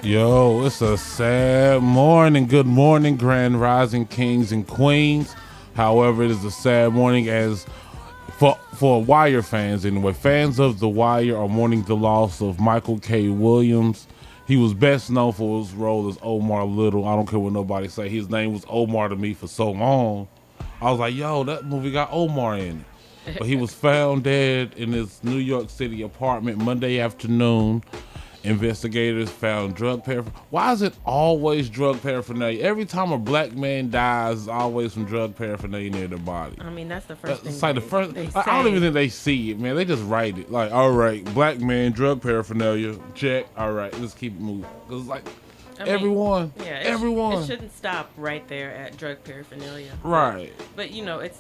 Yo, it's a sad morning. Good morning, Grand Rising Kings and Queens. However, it is a sad morning as for Wire fans anyway. Fans of The Wire are mourning the loss of Michael K. Williams. He was best known for his role as Omar Little. I don't care what nobody say. His name was Omar to me for so long. I was like, yo, that movie got Omar in it. But he was found dead in his New York City apartment Monday afternoon. Investigators found drug paraphernalia. Why is it always drug paraphernalia? Every time a black man dies, it's always some drug paraphernalia near the body. I mean, that's the first thing. It's like they say. I don't even think they see it, man. They just write it. Like, all right, black man, drug paraphernalia, check. All right, let's keep it moving. Because, like, everyone. It shouldn't stop right there at drug paraphernalia. Right. But you know, it's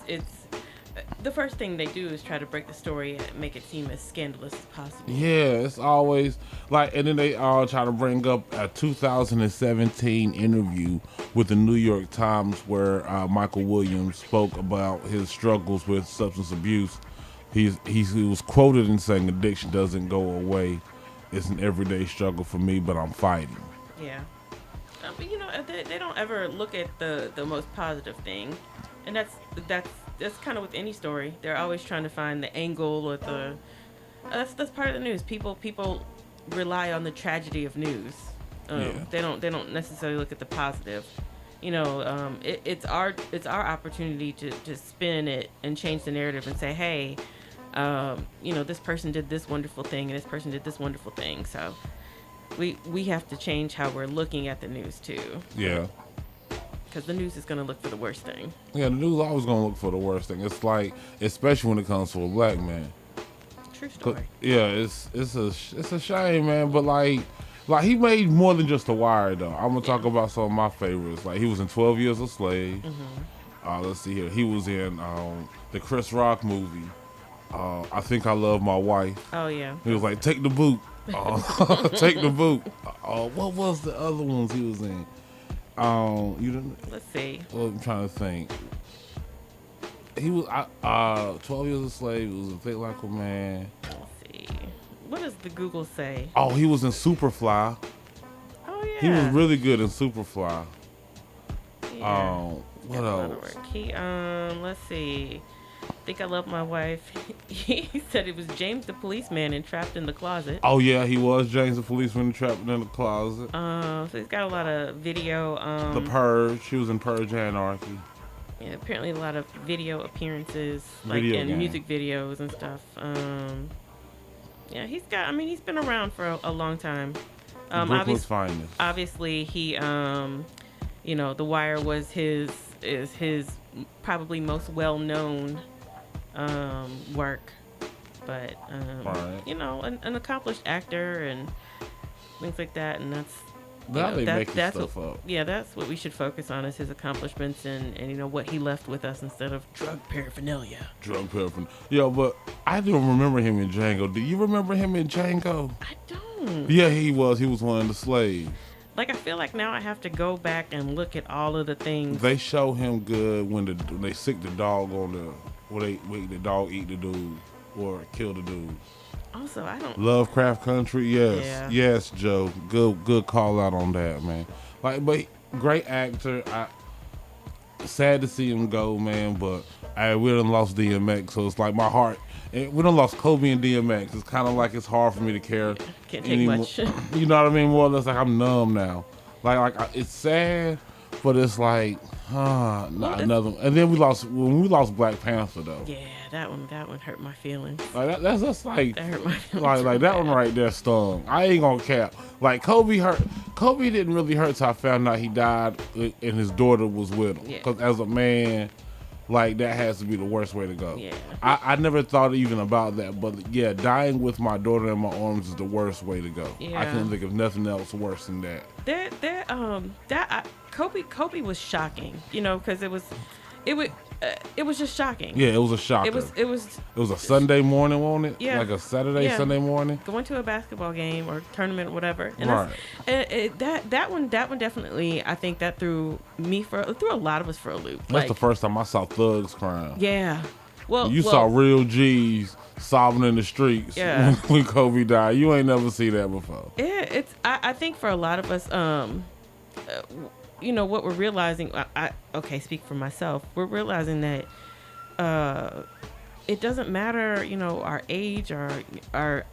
the first thing they do is try to break the story and make it seem as scandalous as possible. Yeah, it's always like, and then they all try to bring up a 2017 interview with the New York Times where Michael Williams spoke about his struggles with substance abuse. He was quoted in saying, "Addiction doesn't go away. It's an everyday struggle for me, but I'm fighting." Yeah. But you know, they don't ever look at the most positive thing, and that's kind of with any story. They're always trying to find the angle or the that's part of the news. People rely on the tragedy of news. They don't necessarily look at the positive. You know, it's our opportunity to spin it and change the narrative and say, hey, you know, this person did this wonderful thing and this person did this wonderful thing. So we have to change how we're looking at the news too. Yeah. Because the news is going to look for the worst thing. Yeah, the news always going to look for the worst thing. It's like, especially when it comes to a black man. True story. Yeah, it's a shame, man. But like he made more than just The Wire, though. I'm gonna talk about some of my favorites. Like, he was in 12 Years a Slave. Mm-hmm. Let's see here. He was in the Chris Rock movie. I Think I Love My Wife. Oh yeah. He was like, take the boot. Take the boot. What was the other ones he was in? You didn't. Let's see. Well, I'm trying to think. He was 12 Years a Slave. It was a Think Like a Man. Let's see. What does the Google say? Oh, he was in Superfly. Oh yeah. He was really good in Superfly. Yeah. What else? Let's see. Think I Love My Wife. He said it was James the Policeman and Trapped in the Closet. Oh yeah, he was James the Policeman Trapped in the Closet. So he's got a lot of video. The Purge. He was in Purge Anarchy. Yeah, apparently a lot of video appearances, like in music videos and stuff. Yeah, he's been around for a long time. Brooklyn's Finest. Obviously, he, you know, The Wire was his probably most well-known work, but right. you know, an accomplished actor and things like that, and that's up. Yeah, that's what we should focus on, is his accomplishments and you know what he left with us instead of drug paraphernalia. Yeah, but I don't remember him in Django. Do you remember him in Django? I don't. Yeah, he was one of the slaves. Like, I feel like now I have to go back and look at all of the things. They show him good when they sick the dog on where they make the dog eat the dude or kill the dude. Also, I don't. Lovecraft Country, yes, Yeah. Yes, Joe, good call out on that, man. Like, but great actor. Sad to see him go, man. But we done lost DMX, so it's like my heart. We done lost Kobe and DMX. It's kind of like it's hard for me to care. Can't take much. You know what I mean? More or less, like I'm numb now. Like it's sad, but it's like, not another one. And then when we lost Black Panther though. Yeah, that one hurt my feelings. Like that's just like that hurt my feelings. Like that one right there stung. I ain't gonna cap. Like Kobe didn't really hurt till I found out he died and his daughter was with him. Because as a man, like, that has to be the worst way to go. Yeah. I never thought even about that, but yeah, dying with my daughter in my arms is the worst way to go. Yeah. I can't think of nothing else worse than that. Kobe was shocking, you know, because it was just shocking. Yeah, it was a shocker. It was a Sunday morning, wasn't it? Yeah. Like a Sunday morning. Going to a basketball game or tournament or whatever. And right. that one definitely, I think that threw a lot of us for a loop. That's the first time I saw thugs crying. Yeah. You saw real G's sobbing in the streets when Kobe died. You ain't never see that before. Yeah, I think for a lot of us, what we're realizing. Speak for myself. We're realizing that it doesn't matter, our age or our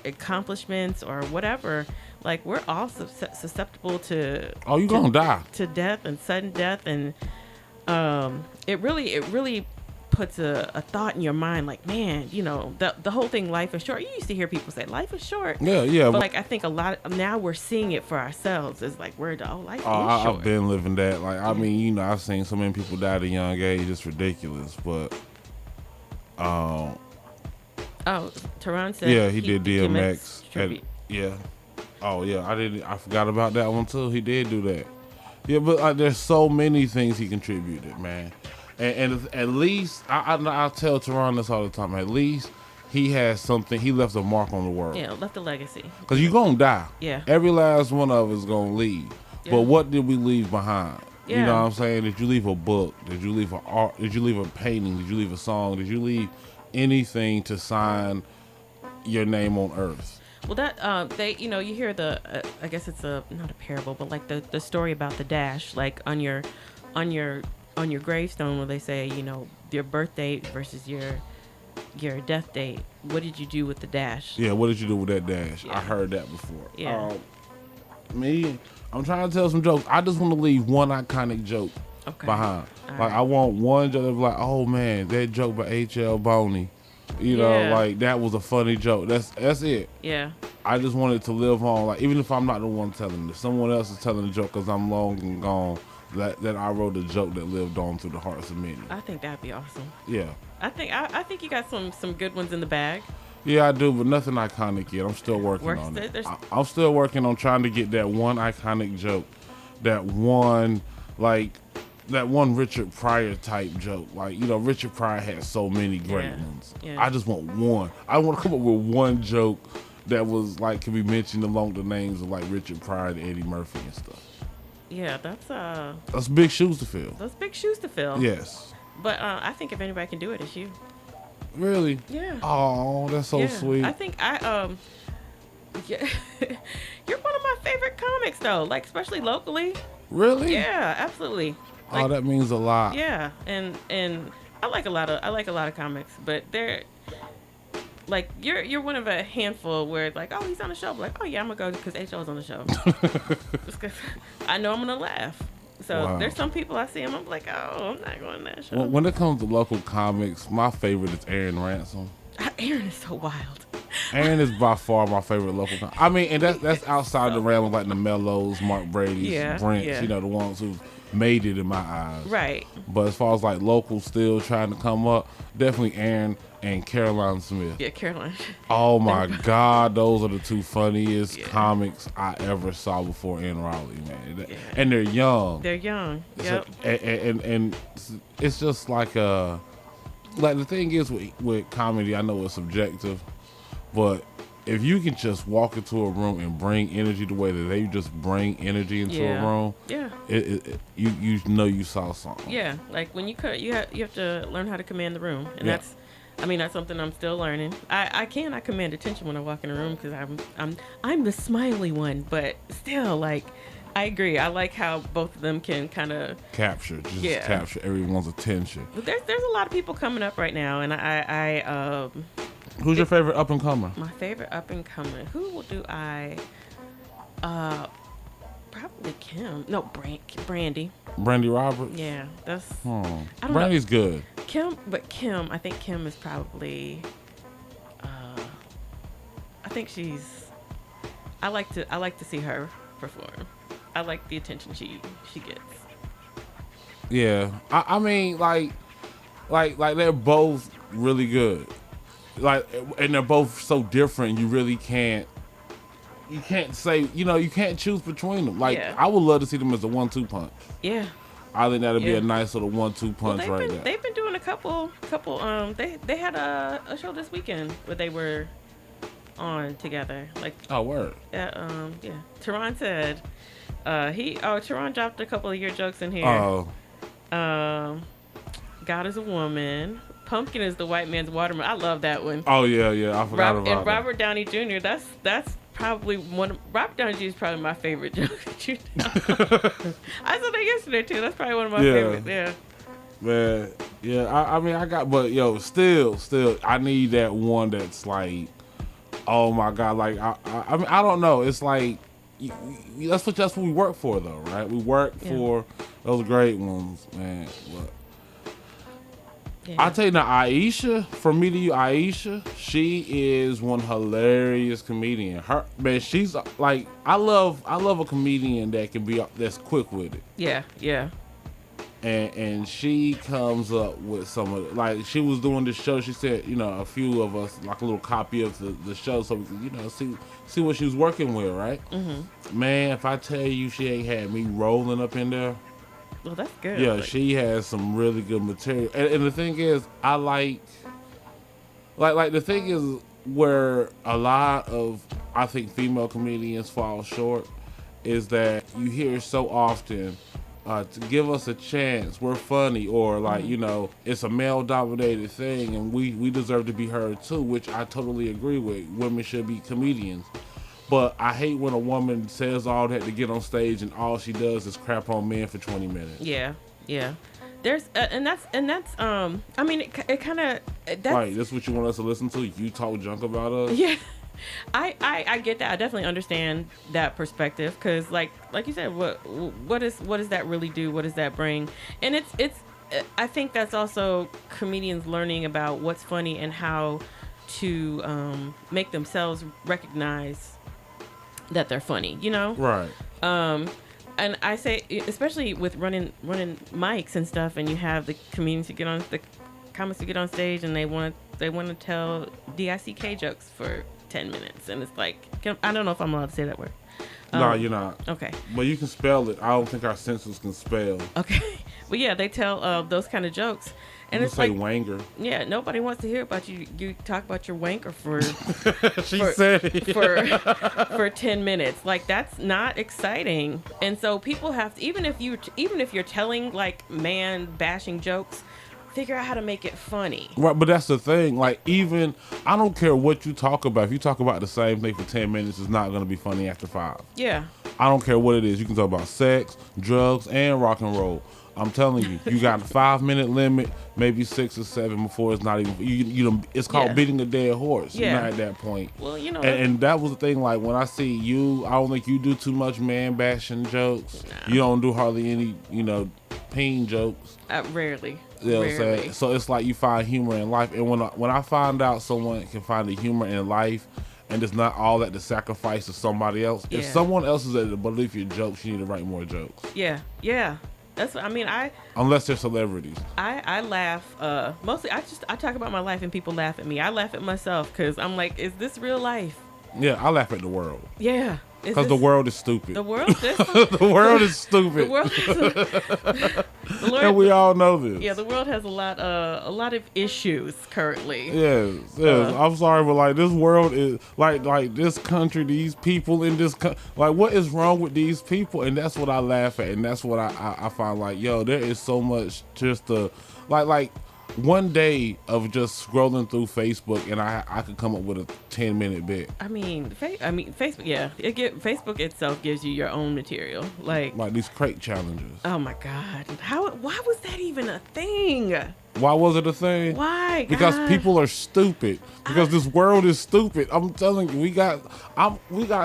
accomplishments or whatever. Like, we're all susceptible to gonna die, to death and sudden death, and it really puts a thought in your mind, like, man, the whole thing, life is short. You used to hear people say life is short. Yeah. But like, I think a lot now we're seeing it for ourselves. It's like, life is short. I've been living that. Like, I mean, I've seen so many people die at a young age. It's ridiculous. But Teron said he did DMX. I forgot about that one too. He did do that. Yeah, but there's so many things he contributed, man. And at least I tell Teron this all the time. At least he has something. He left a mark on the world. Yeah, left a legacy. Because you're gonna die. Yeah. Every last one of us gonna leave. Yeah. But what did we leave behind? Yeah. You know what I'm saying? Did you leave a book? Did you leave art? Did you leave a painting? Did you leave a song? Did you leave anything to sign your name on earth? Well, that you hear I guess it's not a parable, but like the story about the dash, like on your gravestone, where they say, your birth date versus your death date. What did you do with the dash? Yeah, what did you do with that dash? Yeah. I heard that before. Yeah. I'm trying to tell some jokes. I just want to leave one iconic joke behind. I want one joke that's like, oh man, that joke by HL Boney. Like, that was a funny joke. That's it. Yeah. I just want it to live on. Like, even if I'm not the one telling it, if someone else is telling the joke because I'm long and gone, that I wrote a joke that lived on through the hearts of many. I think that'd be awesome. Yeah. I think you got some good ones in the bag. Yeah, I do, but nothing iconic yet. I'm still working on it. I'm still working on trying to get that one iconic joke, that one Richard Pryor type joke. Like, Richard Pryor had so many great ones. Yeah. I just want one. I want to come up with one joke that was like, can be mentioned along the names of like Richard Pryor and Eddie Murphy and stuff. Yeah, that's big shoes to fill. Those big shoes to fill. Yes. But I think if anybody can do it, it's you. Really? Yeah. Oh, that's so sweet. I think you're one of my favorite comics though, like especially locally. Really? Yeah, absolutely. Like, that means a lot. Yeah, and I like a lot of comics, but they're like you're one of a handful where it's like, oh, he's on the show. I'm like, oh yeah, I'm gonna go because HL's on the show. Just 'cause I know I'm gonna laugh. So there's some people I see them, I'm like, oh, I'm not going to that show. When it comes to local comics, my favorite is Aaron Ransom. Aaron is so wild. Aaron is by far my favorite local comic. I mean, and that's outside the realm of like the Mellows, Mark Brady's, Brents, the ones who made it in my eyes. Right. But as far as like local still trying to come up, definitely Aaron and Caroline Smith. Yeah, Caroline. Oh my God, those are the two funniest comics I ever saw before in Raleigh, man. And they're young. They're young. Yep. And it's just like the thing is with comedy, I know it's subjective, but if you can just walk into a room and bring energy the way that they just bring energy into a room, you know you saw something. Yeah, like when you have to learn how to command the room, and that's something I'm still learning. I command attention when I walk in a room because I'm the smiley one, but still, like, I agree. I like how both of them can kind of capture everyone's attention. But there's a lot of people coming up right now, and I who's your favorite up and comer? My favorite up and comer. Who do I? Probably Kim. No, Brandy. Brandy Roberts. Yeah, that's. Brandy's good. Kim. I think Kim is probably. I think she's. I like to see her perform. I like the attention she gets. Yeah, I mean, like they're both really good. Like, and they're both so different. You really can't. You can't say, you can't choose between them. Like, I would love to see them as a 1-2 punch. Yeah. I think that'd be a nice little 1-2 punch right there. They've been doing a couple. They had a show this weekend where they were on together. Like, oh, word. Yeah. Teron said, Teron dropped a couple of your jokes in here. Oh. God is a Woman, pumpkin is the white man's watermelon. I love that one. Oh yeah, I forgot about And that. Robert Downey Jr. That's probably Robert Downey Jr. is probably my favorite joke. I saw that yesterday too. That's probably one of my favorites. Yeah. Man, yeah. I mean, I got, but yo, still, I need that one that's like, oh my god, like I mean, I don't know. It's like that's what we work for, though, right? We work for those great ones, man. But I tell you now, Aisha, from me to you, Aisha, she is one hilarious comedian. Her man, she's like, I love a comedian that can be that's quick with it. Yeah. And she comes up with some of like she was doing the show. She said, a few of us like a little copy of the show so we could see what she was working with, right? Mm-hmm. Man, if I tell you she ain't had me rolling up in there. Well, that's good. Yeah, she has some really good material. And the thing is, I like the thing is where a lot of I think female comedians fall short is that you hear so often. To give us a chance, we're funny, or like it's a male-dominated thing, and we deserve to be heard too, which I totally agree with. Women should be comedians, but I hate when a woman says all that to get on stage and all she does is crap on men for 20 minutes. Yeah. There's and that's I mean it kind of right. That's what you want us to listen to. You talk junk about us. Yeah. I get that. I definitely understand that perspective because, like you said, what does that really do? What does that bring? And it's I think that's also comedians learning about what's funny and how to make themselves recognize that they're funny. Right. And I say, especially with running mics and stuff, and you have the comedians who comics who get on stage and they want to tell DICK jokes for 10 minutes, and it's like, I don't know if I'm allowed to say that word. No, you're not. Okay. But you can spell it. I don't think our censors can spell. Okay. But yeah, they tell those kind of jokes. And you it's say like, wanger. Yeah, nobody wants to hear about you. You talk about your wanker for said it. for 10 minutes. Like, that's not exciting. And so people have to, even if you're telling like man bashing jokes, figure out how to make it funny. Right, but that's the thing. Like, even I don't care what you talk about. If you talk about the same thing for 10 minutes, it's not going to be funny after 5. Yeah. I don't care what it is. You can talk about sex, drugs, and rock and roll. I'm telling you, you got a 5-minute limit, maybe 6 or 7 before it's not even. It's called beating a dead horse. Yeah. You're not at that point. Well, and that was the thing. Like, when I see you, I don't think you do too much man bashing jokes. Nah. You don't do hardly any, peen jokes. Rarely. You know what I'm saying? So it's like you find humor in life, and when I find out someone can find the humor in life, and it's not all at the sacrifice of somebody else. If someone else is at the belief your jokes, you need to write more jokes. Yeah. That's what I mean. Unless they're celebrities. I laugh. Mostly, I talk about my life and people laugh at me. I laugh at myself because I'm like, is this real life? Yeah, I laugh at the world. Yeah. Because the world is stupid. The world is the world is stupid. The world is, and we all know this. Yeah, the world has a lot of issues currently. Yes. I'm sorry, but like this world is like this country, these people in this like what is wrong with these people? And that's what I laugh at, and that's what I find like, yo, there is so much just to like. One day of just scrolling through Facebook, and I could come up with a 10-minute bit. I mean, Facebook. Yeah, Facebook itself gives you your own material, like these crate challenges. Oh my God! Why was that even a thing? Why was it a thing? Why? Because people are stupid. Because this world is stupid. I'm telling you, we got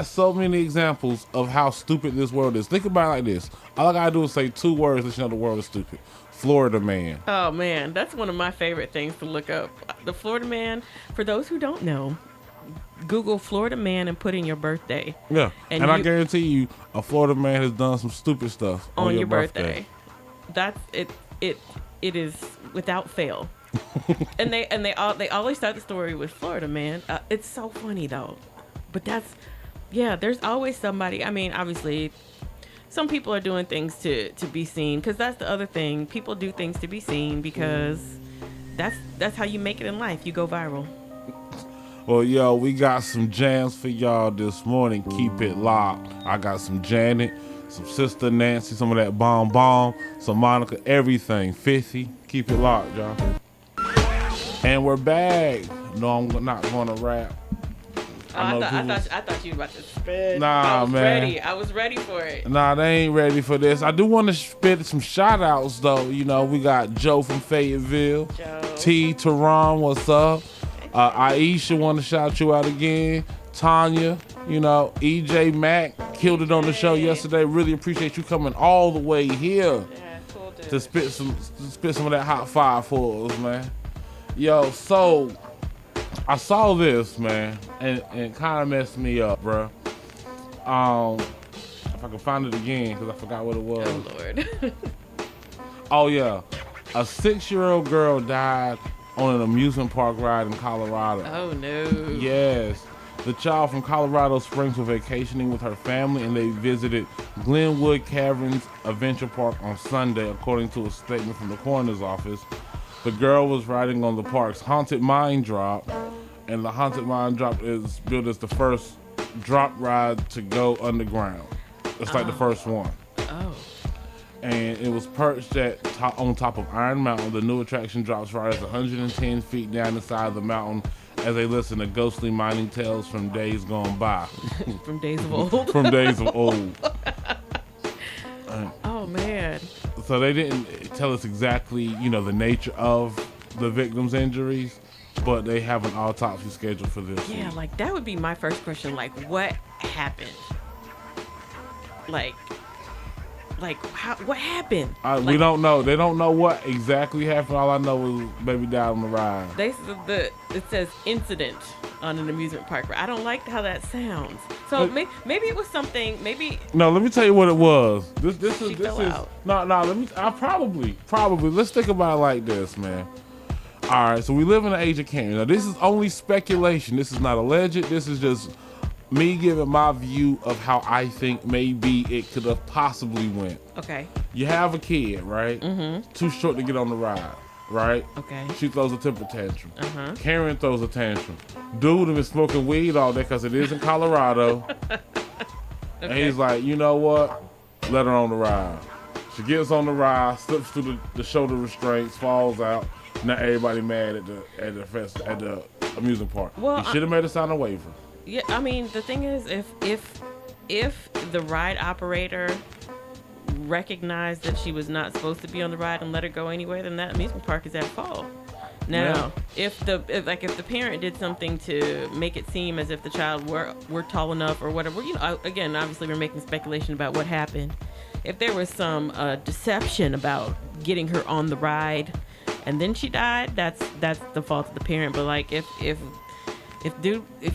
so many examples of how stupid this world is. Think about it like this: all I gotta do is say 2 words, let you know the world is stupid. Florida man. Oh man, that's one of my favorite things to look up. The Florida man. For those who don't know, Google Florida man and put in your birthday. Yeah, and I guarantee you, a Florida man has done some stupid stuff on your birthday. That's it. It is without fail. and they always start the story with Florida man. It's so funny though, but there's always somebody. I mean, obviously. Some people are doing things to be seen, because that's the other thing. People do things to be seen because that's how you make it in life. You go viral. Well, yo, we got some jams for y'all this morning. Keep it locked. I got some Janet, some Sister Nancy, some of that Bomb Bomb, some Monica, everything. 50. Keep it locked, y'all. And we're back. No, I'm not going to rap. I thought you were about to spit. Nah, I was man. ready. I was ready for it. Nah, they ain't ready for this. I do want to spit some shout outs though. You know, we got Joe from Fayetteville. Joe. T. Teron, what's up? Aisha want to shout you out again. Tanya, you know, EJ Mack killed it on the show yesterday. Really appreciate you coming all the way here Yeah, cool dude. to spit some of that hot fire for us, man. Yo, so I saw this, man, and it kind of messed me up, bro. If I can find it again, because I forgot what it was. Oh, Lord. Oh, yeah. A 6-year-old girl died on an amusement park ride in Colorado. Oh, no. Yes. The child from Colorado Springs was vacationing with her family, and they visited Glenwood Caverns Adventure Park on Sunday, according to a statement from the coroner's office. The girl was riding on the park's Haunted Mine Drop, and the Haunted Mine Drop is billed as the first drop ride to go underground. It's like the first one. Oh. And it was perched on top of Iron Mountain. The new attraction drops riders 110 feet down inside the mountain as they listen to ghostly mining tales from days gone by. From days of old. From days of old. Oh, man. So they didn't tell us exactly, you know, the nature of the victim's injuries, but they have an autopsy scheduled for this Yeah, week. like, that would be my first question. Like, what happened? Like, what happened? We don't know. They don't know what exactly happened. All I know is baby died on the ride. It says incident on an amusement park. I don't like how that sounds. So maybe it was something. Maybe No, let me tell you what it was. This She is fell out. no. I probably. Let's think about it like this, man. All right, so we live in the age of cameras. Now, this is only speculation. This is not alleged. This is just me giving my view of how I think maybe it could have possibly went. okay. You have a kid, right? Mm-hmm. Too short to get on the ride, right? Okay. She throws a temper tantrum. Uh-huh. Karen throws a tantrum. Dude has been smoking weed all day because it is in Colorado. And he's like, you know what? Let her on the ride. She gets on the ride, slips through the shoulder restraints, falls out. Now everybody mad at the amusement park. Well, he should have made her sign a waiver. Yeah, I mean, the thing is, if the ride operator recognized that she was not supposed to be on the ride and let her go anyway, then that amusement park is at fault. Now, if the parent did something to make it seem as if the child were tall enough or whatever, you know, again, obviously we're making speculation about what happened. If there was some deception about getting her on the ride and then she died, that's the fault of the parent. But like if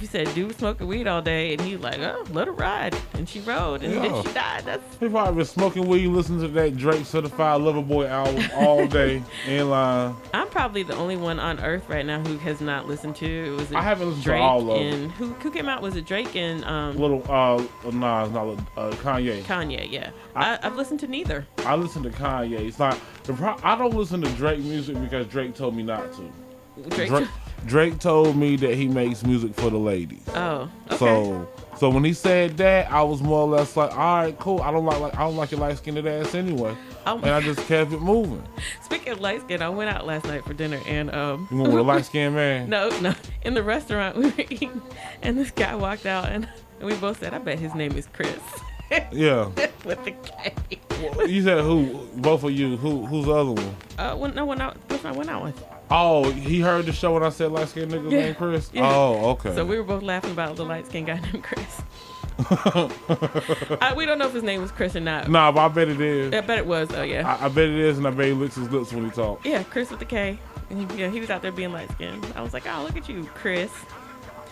you said dude was smoking weed all day and he like, oh, let her ride, and she rode and then she died, that's He probably been smoking weed, listening to that Drake Certified Lover Boy album all day in line. I'm probably the only one on earth right now who has not listened to it. I haven't listened Drake to all of and who came out? Was it Drake and Nah, it's not Kanye. Kanye? Yeah, I've listened to neither. I listen to Kanye. It's like I don't listen to Drake music because Drake told me not to. Drake told me that he makes music for the ladies. Oh, okay. So when he said that, I was more or less like, all right, cool. I don't like your light skinned ass anyway. And I just kept it moving. Speaking of light skin, I went out last night for dinner and You went with a light skinned man? No, in the restaurant we were eating, and this guy walked out and we both said, I bet his name is Chris. Yeah. With the K. Well, you said who? Both of you. Who's the other one? When I went out with. Oh, he heard the show when I said light skinned nigga named Chris? Yeah. Oh, okay. So we were both laughing about the light skinned guy named Chris. We don't know if his name was Chris or not. Nah, but I bet it is. I bet it was, though, yeah. I bet it is, and I bet he licks his lips when he talks. Yeah, Chris with the K. And he was out there being light skinned. I was like, oh, look at you, Chris.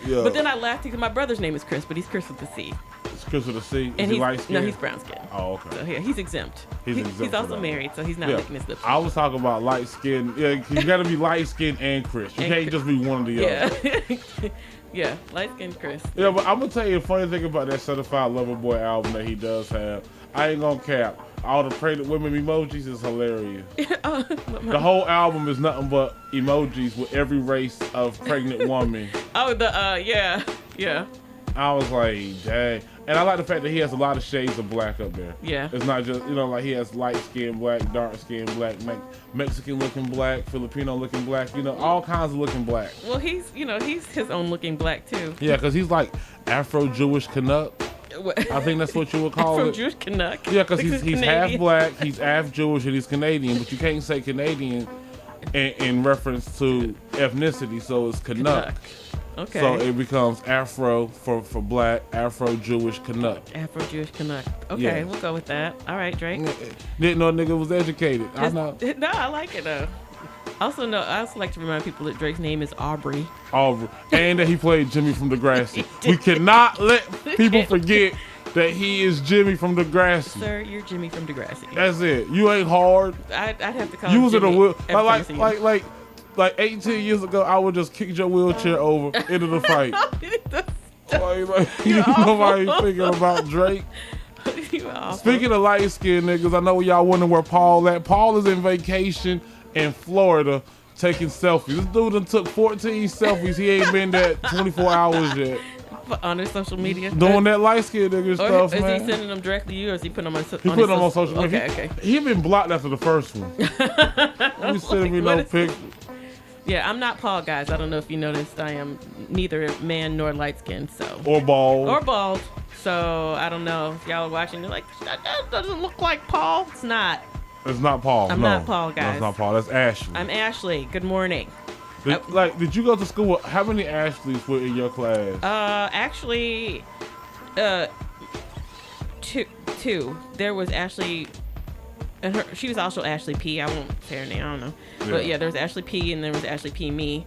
Yeah. But then I laughed because my brother's name is Chris, but he's Chris with the C. It's Chris with a C. And Is he light skinned? No, he's brown skinned. Oh, okay. So yeah, he's exempt. He's exempt He's for also that. married, so he's not licking his lips. I was talking about light skin. Yeah, you got to be light skinned and Chris. You can't just be one or the other. Yeah. Yeah, light skinned Chris. Yeah, but I'm gonna tell you a funny thing about that Certified Lover Boy album that he does have. I ain't gonna cap. All the pregnant women emojis is hilarious. The whole album is nothing but emojis with every race of pregnant woman. Oh, yeah. I was like, dang. And I like the fact that he has a lot of shades of black up there. Yeah. It's not just, like he has light skin black, dark skin black, Mexican looking black, Filipino looking black, all kinds of looking black. Well, he's his own looking black too. Yeah, because he's like Afro-Jewish Canuck. I think that's what you would call it. Afro-Jewish Canuck. Yeah, because he's half black, he's half Jewish, and he's Canadian, but you can't say Canadian in reference to ethnicity, so it's Canuck. Okay. So it becomes Afro for black, Afro-Jewish Canuck. Afro-Jewish Canuck. Okay, Yeah. We'll go with that. All right, Drake. Didn't know nigga was educated. I know. No, I like it though. I also like to remind people that Drake's name is Aubrey. Aubrey. And that he played Jimmy from Degrassi. We cannot let people forget that he is Jimmy from Degrassi. Sir, you're Jimmy from Degrassi. That's it. You ain't hard. I'd have to call You him was in a Jimmy wheel. every time I see him. Like 18 years ago, I would just kick your wheelchair over into the fight. Nobody thinking about Drake. Speaking of light-skinned niggas, I know y'all wondering where Paul at. Paul is in vacation in Florida taking selfies. This dude done took 14 selfies. He ain't been there 24 hours yet. On his social media? Doing that light-skinned nigga stuff, man. man. Is he sending them directly to you, or is he putting them on social media? He put them on social media. Okay. He been blocked after the first one. He sending me no picture. Yeah, I'm not Paul, guys. I don't know if you noticed. I am neither man nor light-skinned, so. Or bald. So, I don't know if y'all are watching. You're like, that doesn't look like Paul. It's not. It's not Paul. I'm not Paul, guys. No, it's not Paul. That's Ashley. I'm Ashley. Good morning. Did you go to school with, how many Ashleys were in your class? Actually, two. There was Ashley, and she was also Ashley P. I won't say her name. I don't know. Yeah. But yeah, there was Ashley P. and there was Ashley P. me.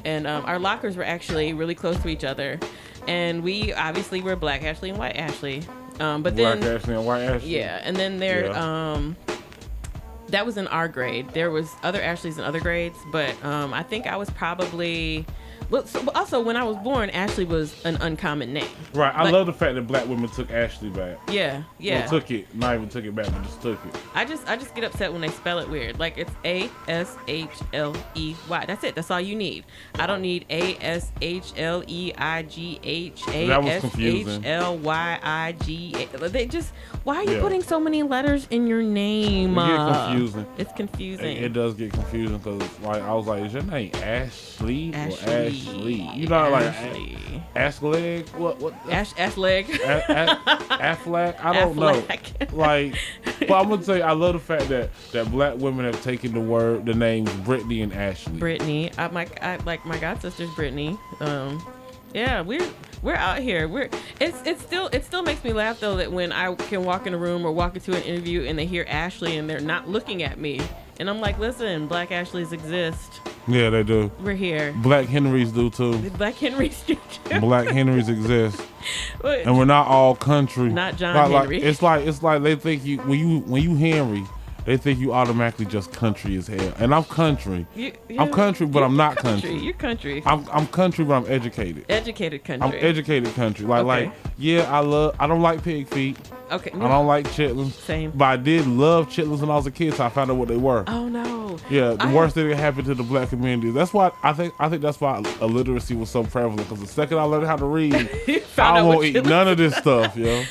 And our lockers were actually really close to each other. And we obviously were Black Ashley and White Ashley. But then Black Ashley and White Ashley. Yeah, and then there, that was in our grade. There was other Ashleys in other grades, but I think I was probably. Well, so also when I was born, Ashley was an uncommon name. Right. I love the fact that black women took Ashley back. Yeah. Well, not even took it back, but just took it. I just get upset when they spell it weird. Like it's ASHLEY. That's it. That's all you need. I don't need ASHLEIGH. That was confusing. ASHLYIG. They just. Why are you putting so many letters in your name? It get confusing. It's confusing. It does get confusing because I was like, is your name Ashley or Ashley? You know, Ashley. Ashleg? What? Ashleg. Affleck? I don't know. But I'm gonna say I love the fact that black women have taken the names Brittany and Ashley. Brittany. My god sister's Brittany. Yeah, we're out here. It still makes me laugh though that when I can walk in a room or walk into an interview and they hear Ashley and they're not looking at me, and I'm like, listen, Black Ashleys exist. Yeah, they do. We're here. Black Henrys do too. Black Henrys do too. Black Henrys exist, and we're not all country. Not John Henry. It's like they think you when you Henry, they think you automatically just country as hell. And I'm country. I'm country, but I'm not country. You're country. I'm country, but I'm educated. Educated country. I'm educated country. I don't like pig feet. Okay. I don't like chitlins. Same. But I did love chitlins when I was a kid, so I found out what they were. Oh no. Yeah, the worst thing that happened to the black community. That's why I think that's why illiteracy was so prevalent. Because the second I learned how to read, I won't eat none of this stuff, yo.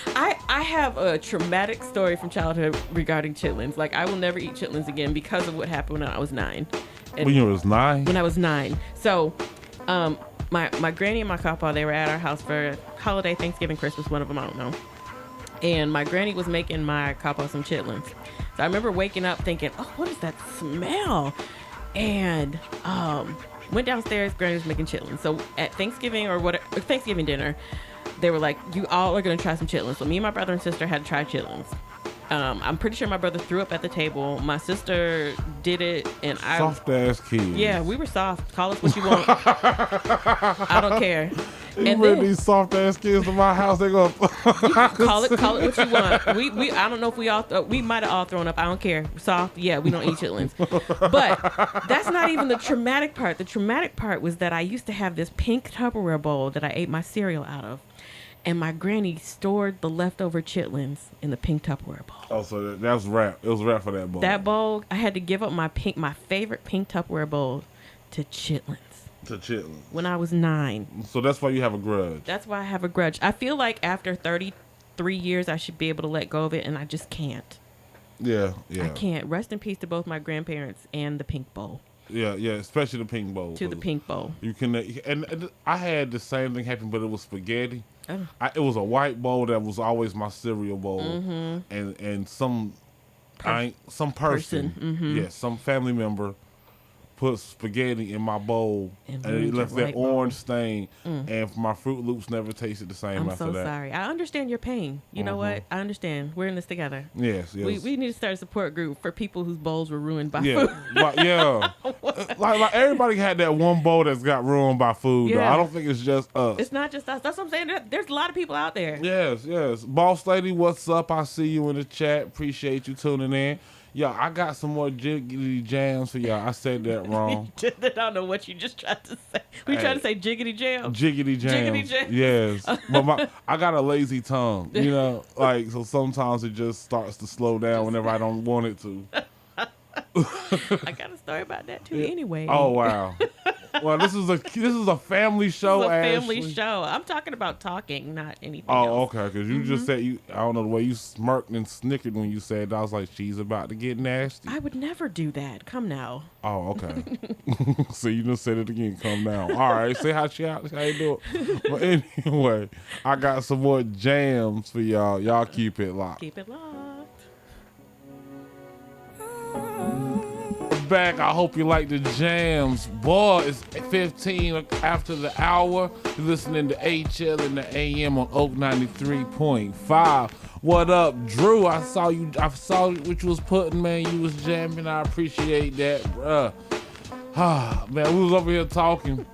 I have a traumatic story from childhood regarding chitlins. Like I will never eat chitlins again because of what happened when I was 9. When you was 9? When I was 9. So, my granny and my papa, they were at our house for holiday, Thanksgiving, Christmas, one of them, I don't know. And my granny was making my papa some chitlins. So I remember waking up thinking, oh, what is that smell? And went downstairs, granny was making chitlins. So at Thanksgiving Thanksgiving dinner, they were like, you all are going to try some chitlins. So me and my brother and sister had to try chitlins. I'm pretty sure my brother threw up at the table. My sister did it, and soft ass kids. Yeah, we were soft. Call us what you want. I don't care. You bring these soft ass kids to my house, they go. call it what you want. We I don't know if we might have all thrown up. I don't care. Soft, yeah, we don't eat chitlins. But that's not even the traumatic part. The traumatic part was that I used to have this pink Tupperware bowl that I ate my cereal out of. And my granny stored the leftover chitlins in the pink Tupperware bowl. Oh, so that was rap. It was rap for that bowl. That bowl, I had to give up my favorite pink Tupperware bowl to chitlins. When I was 9. So that's why you have a grudge. That's why I have a grudge. I feel like after 30 3 years, I should be able to let go of it, and I just can't. Yeah. I can't. Rest in peace to both my grandparents and the Pink Bowl. Yeah, especially the Pink Bowl. To the Pink Bowl. You can, and I had the same thing happen, but it was spaghetti. Oh. It was a white bowl that was always my cereal bowl, and some person, some family member put spaghetti in my bowl, and it left that orange stain, and my Fruit Loops never tasted the same after that. I'm so sorry. I understand your pain. You know what? I understand. We're in this together. Yes. We need to start a support group for people whose bowls were ruined by food. like everybody had that one bowl that's got ruined by food. Yeah. Though. I don't think it's just us. It's not just us. That's what I'm saying. There's a lot of people out there. Yes. Boss Lady, what's up? I see you in the chat. Appreciate you tuning in. Yo, I got some more jiggity jams for y'all. I said that wrong. I don't know what you just tried to say. We tried to say jiggity jam. Jiggity jams. Jiggity jams. Yes. But I got a lazy tongue, so sometimes it just starts to slow down whenever I don't want it to. I got a story about that too anyway. Oh, wow. Well, this is a family show, This is a Ashley. family show. I'm talking about talking, not anything Oh, else. okay, because you just said I don't know, the way you smirked and snickered when you said that. I was like, she's about to get nasty. I would never do that. Come now. Oh, okay. So you just said it again. Come down. All right, say how you do it. But anyway, I got some more jams for y'all. Y'all keep it locked. Keep it locked. Back. I hope you like the jams. Boy, it's 15 after the hour. You're listening to HL in the AM on Oak 93.5. What up, Drew? I saw what you was putting, man. You was jamming. I appreciate that, bruh. Man, we was over here talking.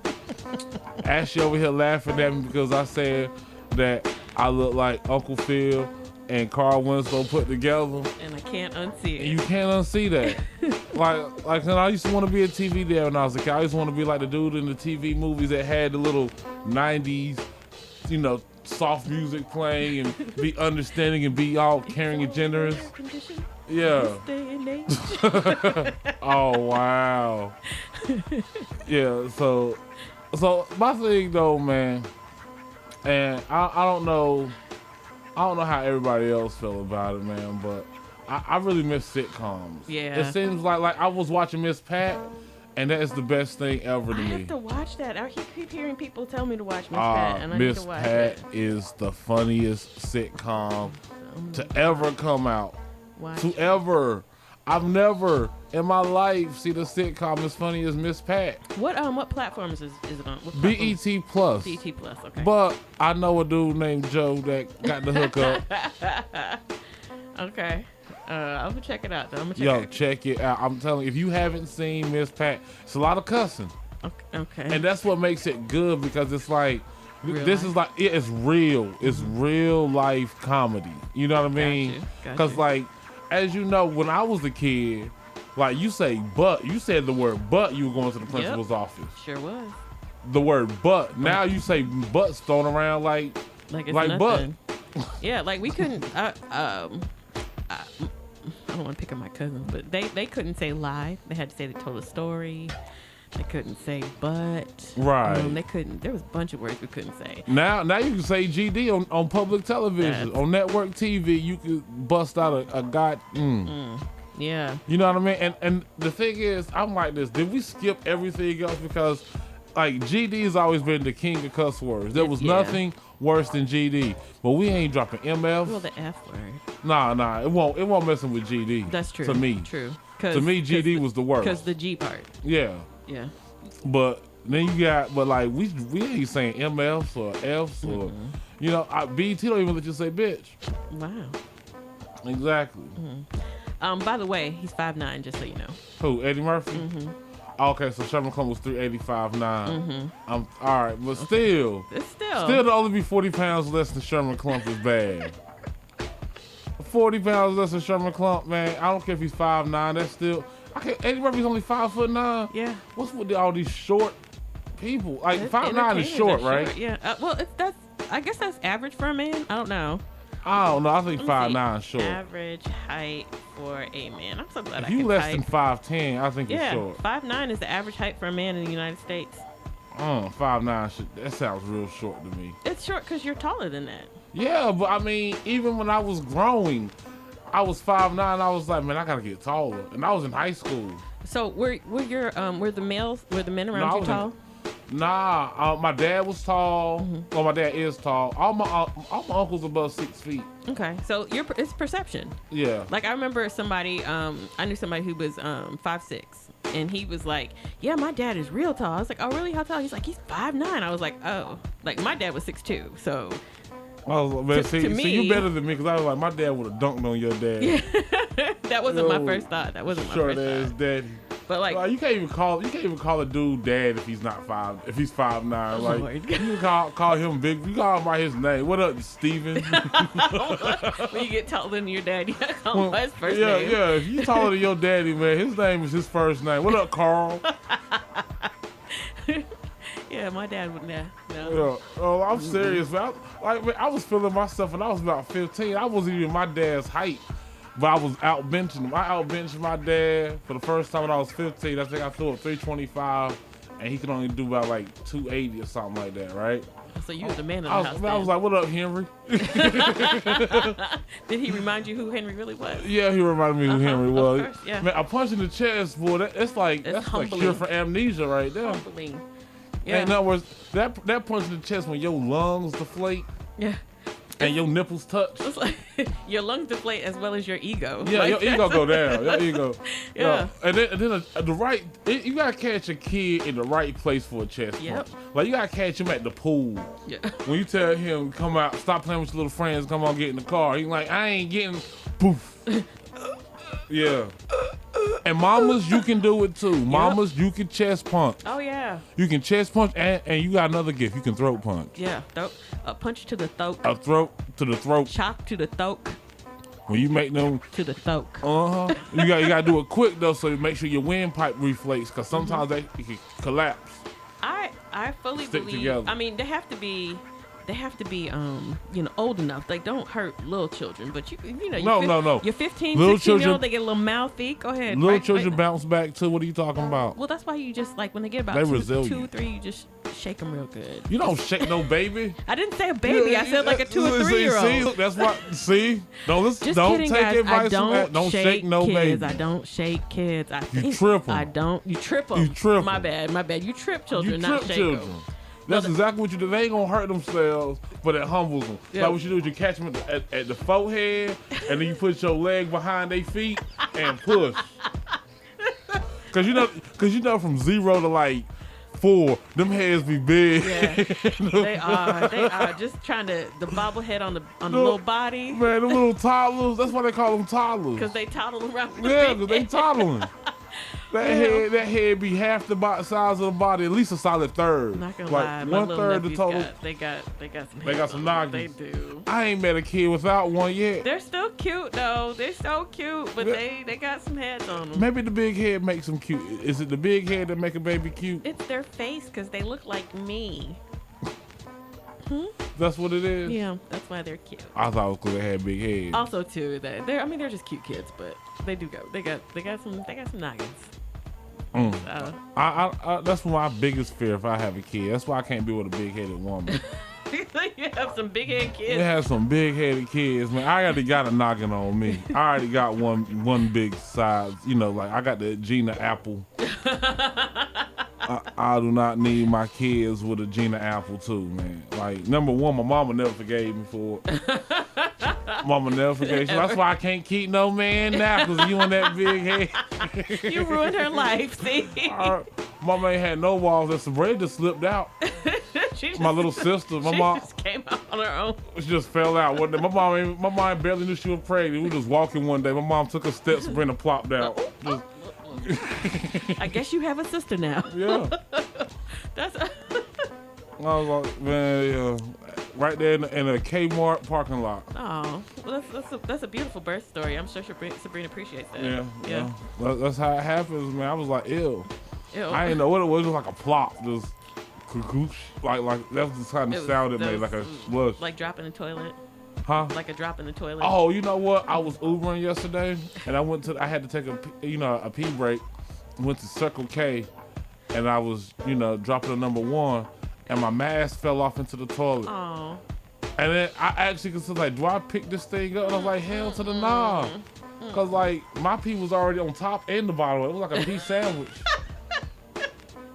Ashley over here laughing at me because I said that I look like Uncle Phil and Carl Winslow put together. And I can't unsee it. And you can't unsee that. like I used to want to be a TV dad when I was a kid. I used to want to be like the dude in the TV movies that had the little 90s, soft music playing and be understanding and be all caring and generous. Yeah. Oh, wow. Yeah, so my thing though, man, and I don't know how everybody else feel about it, man, but I really miss sitcoms. Yeah. It seems like I was watching Miss Pat, and that is the best thing ever to me. I have to watch that. I keep hearing people tell me to watch Miss Pat, and I need to watch Miss it. Pat is the funniest sitcom to ever come out. I've never in my life seen a sitcom as funny as Miss Pat. What platforms is it on? BET Plus. BET Plus, okay. But I know a dude named Joe that got the hookup. Okay. I'm gonna check it out though. Check it out. I'm telling you, if you haven't seen Miss Pat, it's a lot of cussing. Okay. And that's what makes it good, because it's like Is like it's real. It's real life comedy. You know what I mean? Because like, as you know, when I was a kid, like you said the word but, you were going to the principal's office. Sure was. The word but. Now you say butts thrown around like it's butt. Yeah, like we couldn't. I don't want to pick on my cousins, but they couldn't say lie. They had to say they told a story. They couldn't say but. Right. They couldn't. There was a bunch of words we couldn't say. Now you can say GD on public television, on network TV. You could bust out a god. Yeah. You know what I mean? And the thing is, I'm like this. Did we skip everything else? Because like GD has always been the king of cuss words. There was nothing worse than GD. But we ain't dropping MF. Well, the F word. Nah. It won't messing with GD. That's true. To me. True. To me, GD was the worst. Because the G part. Yeah. Yeah. But then you got, like we ain't saying MFs or Fs or, BT don't even let you say bitch. Wow. Exactly. By the way, he's 5'9", just so you know. Who, Eddie Murphy? Okay, so Sherman Clump was 385.9. All right, but still to only be 40 pounds less than Sherman Clump is bad. 40 pounds less than Sherman Clump, man. I don't care if he's 5'9". That's still. Eddie Murphy's only 5'9". Yeah. What's with all these short people? Like 5'9" is short, right? Yeah. I guess that's average for a man. I don't know. I don't know. I think 5'9" is short. Average height for a man. I'm so glad if I can you less type. than 5'10", I think it's short. 5'9" is the average height for a man in the United States. 5'9", that sounds real short to me. It's short because you're taller than that. Yeah, but I mean, even when I was growing, I was 5'9". I was like, man, I gotta get taller, and I was in high school. So were the men No, around you tall? Nah, my dad was tall. Well, my dad is tall. All my uncles above 6 feet. Okay, so it's perception. Yeah. Like I remember somebody, I knew somebody who was 5'6", and he was like, "Yeah, my dad is real tall." I was like, "Oh, really? How tall?" He's like, "He's 5'9". I was like, "Oh," like my dad was 6'2", so. Man, see, you better than me because I was like, my dad would have dunked on your dad. Yeah. That wasn't my first thought. That wasn't my first thought. Short ass daddy. But like you can't even call a dude dad if he's not 5. If he's 5'9", like you call him big. You call him by his name. What up, Steven? When you get taller than your dad, you gotta call him by his first name. Yeah. If you taller than your daddy, man, his name is his first name. What up, Carl? Yeah, my dad wouldn't have. No. Yeah. Oh, I'm serious, man. I was feeling myself when I was about 15. I wasn't even my dad's height, but I was out benching him. I out benched my dad for the first time when I was 15. I think I threw a 325, and he could only do about like 280 or something like that, right? So you were the man of the house. I was like, "What up, Henry?" Did he remind you who Henry really was? Yeah, he reminded me who Henry was. Of course, yeah. Man, a punch in the chest, boy. That's like a cure for amnesia right there. Humbling. Yeah. In other words, that punch in the chest when your lungs deflate. Yeah. And your nipples touch. It's like your lungs deflate as well as your ego. Yeah, like, your ego go down. Your ego. Yeah. And then you gotta catch a kid in the right place for a chest punch. Like you gotta catch him at the pool. Yeah. When you tell him come out, stop playing with your little friends, come on, get in the car. He's like, I ain't getting poof. Yeah. And mamas, you can do it too. Mamas, you can chest punch. Oh yeah. You can chest punch, and you got another gift. You can throat punch. Yeah, a punch to the throat. A throat to the throat. Chop to the throat. When you make them to the throat. You gotta do it quick though, so you make sure your windpipe reflates, because sometimes they can collapse. I fully Stick believe. together. I mean, they have to be old enough. Like, don't hurt little children, but no. You're 15, little 16 year children, old, they get a little mouthy. Go ahead. Little children bounce back too. What are you talking about? Well, that's why you just, like, when they get about they 2, 3, you just shake them real good. You don't shake no baby. I didn't say a baby. I said like a 2 or 3 year old. See, that's what. See, don't listen. Just don't kidding, take guys. advice I don't from that. Don't shake no kids. baby. I don't shake kids. You trip them. I don't. You trip them. You trip them. My bad. You trip children, You not trip shake children. them. That's exactly what you do. They ain't gonna hurt themselves, but it humbles them. Yeah. Like what you do is you catch them at the forehead, and then you put your leg behind their feet and push. Cause you know from 0 to like 4, them heads be big. Yeah, they are just trying to the bobblehead on the little body. Man, them little toddlers. That's why they call them toddlers. Cause they toddle around. Yeah, cause they toddling. That head be half the size of the body, at least a solid third. I'm not gonna like lie, my 1/3 the total. They got some. They got some noggins. They do. I ain't met a kid without one yet. They're still cute though. They're so cute, but they got some heads on them. Maybe the big head makes them cute. Is it the big head that make a baby cute? It's their face because they look like me. That's what it is? Yeah, that's why they're cute. I thought it was because they had big heads. Also, too, they're just cute kids, but they do go. They got some noggins. That's my biggest fear if I have a kid. That's why I can't be with a big-headed woman. You have some big-headed kids. They have some big-headed kids, man. I already got a noggin on me. I already got one big size. You know, like I got the Gina Apple. I do not need my kids with a Gina Apple too, man. Like, number one, my mama never forgave me for it. Mama never forgave me. That's why I can't keep no man now, because you on that big head. You ruined her life, see? Mama ain't had no walls. That Sabrina just slipped out. My little sister, my mom just came out on her own. She just fell out one day. My mom barely knew she was pregnant. We was walking one day. My mom took a step, Sabrina plopped out. I guess you have a sister now. Yeah. I was like, man, right there in a Kmart parking lot. Oh, well, that's a beautiful birth story. I'm sure Sabrina appreciates that. Yeah. That's how it happens, man. I was like, ew. Ew. I didn't know what it was. It was like a plop, just like that's the kind of sound it made, like a slush. Like dropping the toilet. Huh? Like a drop in the toilet. Oh, you know what? I was Ubering yesterday, and I had to take a pee break. Went to Circle K, and I was, dropping a number 1, and my mask fell off into the toilet. Oh. And then I actually considered, like, do I pick this thing up? And I was like, hell to the nah. Because, like, my pee was already on top and the bottom. It was like a pea sandwich.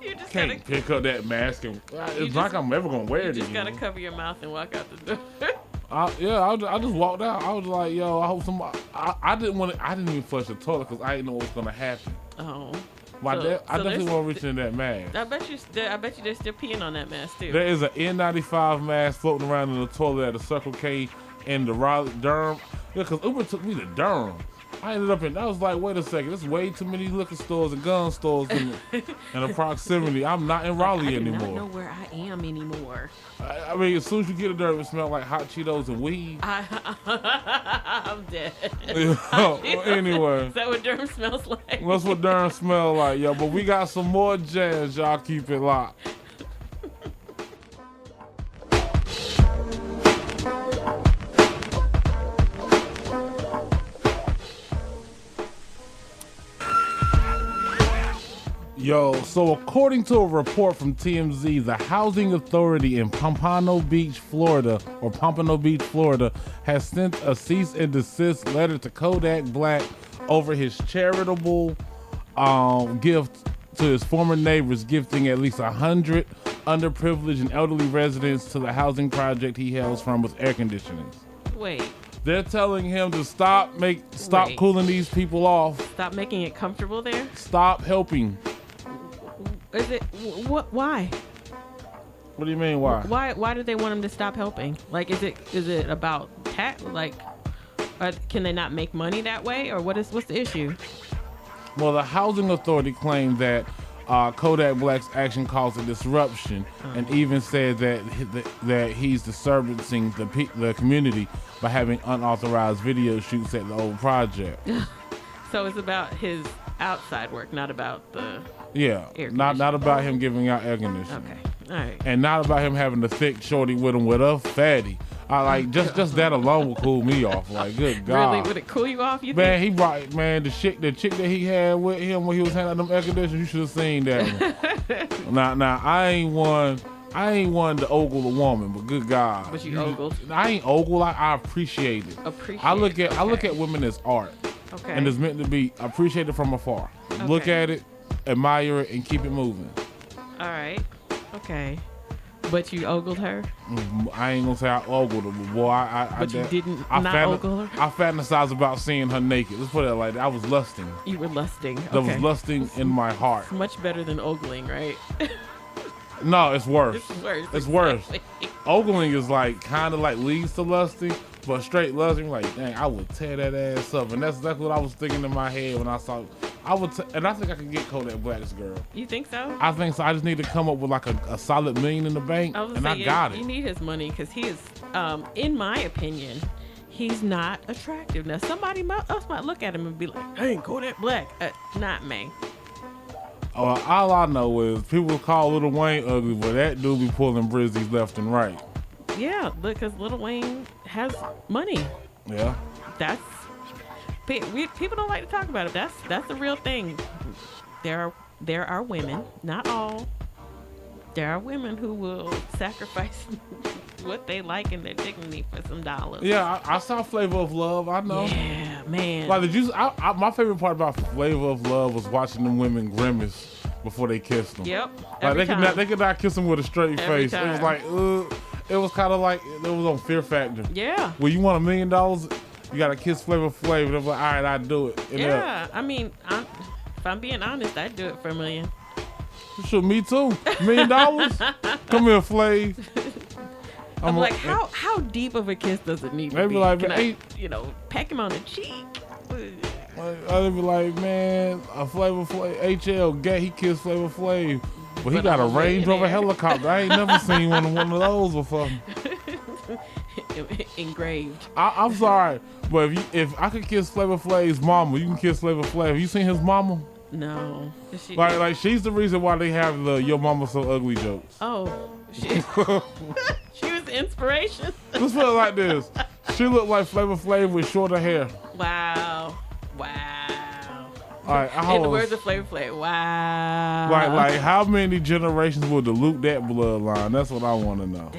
You just Can't pick up that mask. And it's like I'm ever going to wear it. You just got to cover your mouth and walk out the door. I just walked out. I was like, yo, I hope somebody. I didn't even flush the toilet because I didn't know what was going to happen. Oh. I definitely won't reach in that mask. I bet you they're still peeing on that mask too. There is an N95 mask floating around in the toilet at the Circle K in the Raleigh, Durham. Yeah, because Uber took me to Durham. I was like, wait a second, there's way too many liquor stores and gun stores in the proximity. I'm not in Raleigh anymore. I don't know where I am anymore. I mean, as soon as you get there, it smells like hot Cheetos and weed. I'm dead. Anyway. Is that what Durham smells like? That's what Durham smells like, yo. But we got some more jazz. Y'all keep it locked. Yo, so according to a report from TMZ, the housing authority in Pompano Beach, Florida, has sent a cease and desist letter to Kodak Black over his charitable gift to his former neighbors, gifting at least 100 underprivileged and elderly residents to the housing project he hails from with air conditioning. Wait. They're telling him to stop cooling these people off. Stop making it comfortable there? Stop helping. Is it why? What do you mean why? Why do they want him to stop helping? Like, is it about tax? Like, can they not make money that way, or what's the issue? Well, the housing authority claimed that Kodak Black's action caused a disruption, and even said that he's disturbing the community by having unauthorized video shoots at the old project. So it's about his outside work, not about the not about him giving out air conditioning. Okay, all right. And not about him having a thick shorty with him with a fatty. I like just that alone would cool me off. Like, good God. Really, would it cool you off? You man, think? he right, man. The chick that he had with him when he was handing out them air conditioners, you should have seen that. Now I ain't one to ogle a woman, but good God. But you ogled. I ain't ogle. I appreciate it. I look at women as art. Okay. And it's meant to be appreciated from afar. Okay. Look at it, admire it, and keep it moving. All right. Okay. But you ogled her? I ain't gonna say I ogled her, but boy, But you didn't ogle her? I fantasized about seeing her naked. Let's put it like that. I was lusting. You were lusting. Okay. That was lusting in my heart. It's much better than ogling, right? No, it's worse. It's worse. Ogling is like kind of like leads to lusting, but straight lusting, like, dang, I would tear that ass up. And that's exactly what I was thinking in my head when I saw it. And I think I can get Kodak Black's girl. You think so? I think so. I just need to come up with like a solid $1 million in the bank, I got it. You need his money because he is, in my opinion, he's not attractive. Now, somebody else might look at him and be like, dang, Kodak Black. Not me. All I know is people call Lil Wayne ugly, but that dude be pulling brizzies left and right. Yeah, because Lil Wayne has money. Yeah. People don't like to talk about it. That's the real thing. There are women, not all. There are women who will sacrifice what they like and their dignity for some dollars. Yeah, I saw Flavor of Love. I know. Yeah, man. Like, my favorite part about Flavor of Love was watching them women grimace before they kissed them. Yep. Like they could not kiss them with a straight face. Time. It was like, it was kind of like it was on Fear Factor. Yeah. Well, you want $1 million? You gotta kiss Flavor Flav. They're like, all right, I do it. And yeah, I mean, if I'm being honest, I'd do it for $1 million. Sure, me too. $1 million? Come here, Flav. I'm like, how deep of a kiss does it need to be? Like, Can I, peck him on the cheek? I'd be like, man, a Flavor Flav, HL gay, he kissed Flavor Flav. But he got a Range Rover helicopter. I ain't never seen one of those before. Engraved. I'm sorry, but if I could kiss Flavor Flav's mama, you can kiss Flavor Flav. Have you seen his mama? No. Like she's the reason why they have the "Your Mama So Ugly" jokes. Oh, she was the inspiration. Let's put it like this: she looked like Flavor Flav with shorter hair. Wow. All right, in the words of Flavor Flav, wow. Like how many generations will dilute that bloodline? That's what I want to know.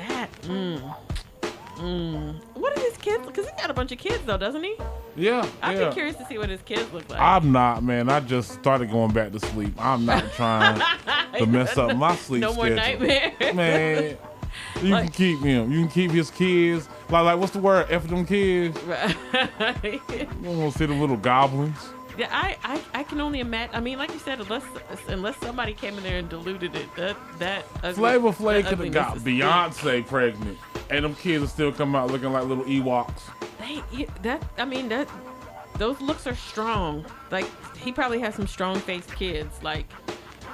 What are his kids? Because he's got a bunch of kids, though, doesn't he? Yeah, I'd be curious to see what his kids look like. I'm not, man. I just started going back to sleep. I'm not trying to mess up my sleep schedule. No more nightmares. Man, you can keep him. You can keep his kids. Like what's the word? F them kids. Right. You don't want to see the little goblins. Yeah, I can only imagine. I mean, like you said, unless somebody came in there and diluted it, that Flavor Flav could have got is Beyonce pregnant, and them kids will still come out looking like little Ewoks. Those looks are strong. Like, he probably has some strong-faced kids. Like,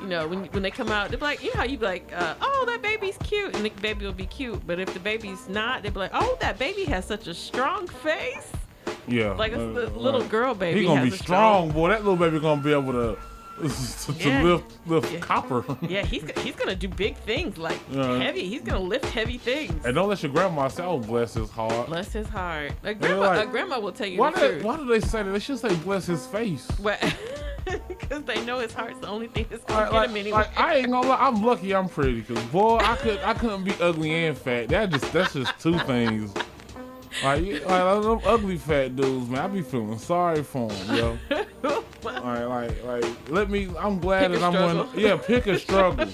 you know, when they come out, they're like, you know how you be like, oh, that baby's cute, and the baby will be cute. But if the baby's not, they'll be like, oh, that baby has such a strong face. Yeah. Like a little girl baby. He gonna be strong, boy. That little baby gonna be able to lift copper. Yeah, he's gonna do big things, like heavy. He's gonna lift heavy things. And don't let your grandma say, "Oh, bless his heart." Bless his heart. A grandma will tell you why the truth. Why do they say that? They should say, "Bless his face." Because they know his heart's the only thing that's gonna get him anywhere. Like, I ain't gonna lie, I'm lucky I'm pretty, cause boy, I couldn't be ugly and fat. That's just two things. Like them ugly fat dudes, man. I be feeling sorry for them, yo. I'm glad that I'm one. Yeah, pick a struggle.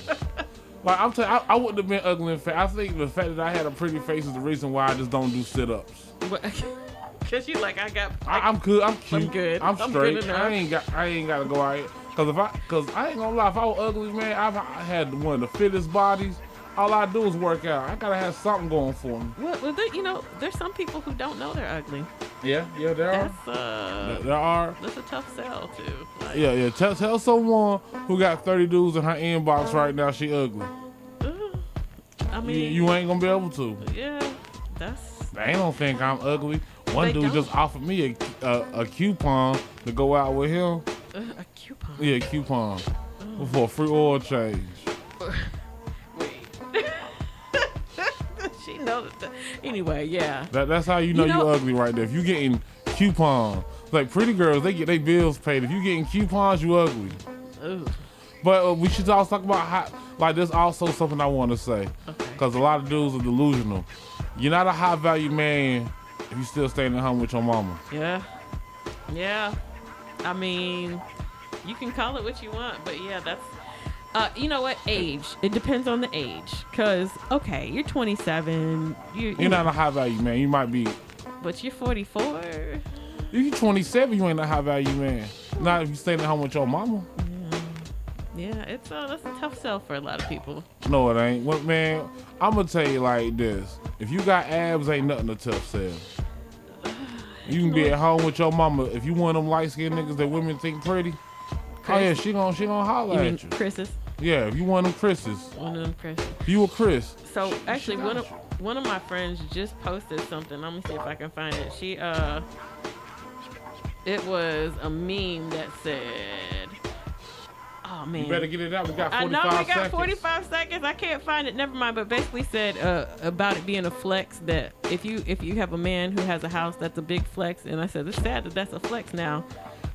Like I'm telling, I wouldn't have been ugly and fat. I think the fact that I had a pretty face is the reason why I just don't do sit-ups. Cause you like I'm good. I'm cute. I'm good. I'm straight. Good I ain't gotta go out here. Cause I ain't gonna lie. If I was ugly, man, I had one of the fittest bodies. All I do is work out. I gotta have something going for me. Well, there's some people who don't know they're ugly. Yeah, there are. There are. That's a tough sell too. Like, yeah. Tell someone who got 30 dudes in her inbox right now she ugly. I mean, you ain't gonna be able to. Yeah, They don't think I'm ugly. One dude just offered me a coupon to go out with him. A coupon? Yeah, a coupon for a free oil change. She knows that. Anyway, yeah. That's how you know you're ugly right there. If you getting coupons, like pretty girls, they get their bills paid. If you getting coupons, you ugly. Ooh. But we should also talk about how, like, there's also something I want to say. Because a lot of dudes are delusional. You're not a high value man if you still staying at home with your mama. Yeah. I mean, you can call it what you want, but yeah, that's. You know what? Age. It depends on the age. Because, okay, you're 27. You're not a high value man. You might be. But you're 44. You're 27. You ain't a high value man. Not if you staying at home with your mama. Yeah, that's a tough sell for a lot of people. No, it ain't. Well, man, I'm going to tell you like this. If you got abs, ain't nothing a tough sell. You can be at home with your mama. If you one of them light-skinned niggas that women think pretty, Chris? Oh yeah, she gonna holler at you. Chris's? Yeah, if you one of them Chris's. One of them Chris's. You a Chris. So actually, one of my friends just posted something. Let me see if I can find it. It was a meme that said, "Oh man, you better get it out. We got 45 seconds." I know we got 45 seconds. I can't find it. Never mind. But basically said about it being a flex that if you have a man who has a house, that's a big flex. And I said it's sad that that's a flex now.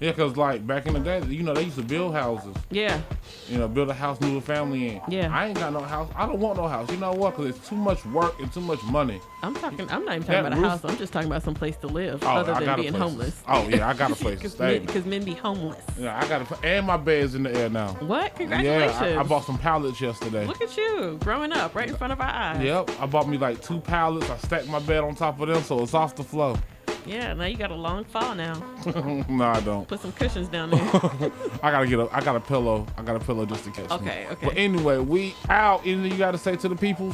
Yeah, because like back in the day, you know, they used to build houses. Yeah. You know, build a house, move a family in. Yeah. I ain't got no house. I don't want no house. You know what? Because it's too much work and too much money. I'm not even talking about a house. I'm just talking about some place to live other than being homeless. Oh, yeah, I got a place to stay. Because men be homeless. Yeah, I got and my bed's in the air now. What? Congratulations. Yeah, I bought some pallets yesterday. Look at you, growing up right in front of our eyes. Yep, I bought me like 2 pallets. I stacked my bed on top of them so it's off the floor. Yeah, now you got a long fall now. No, I don't. Put some cushions down there. I got a pillow. I got a pillow just in case. Okay. But anyway, we out. Anything you got to say to the people?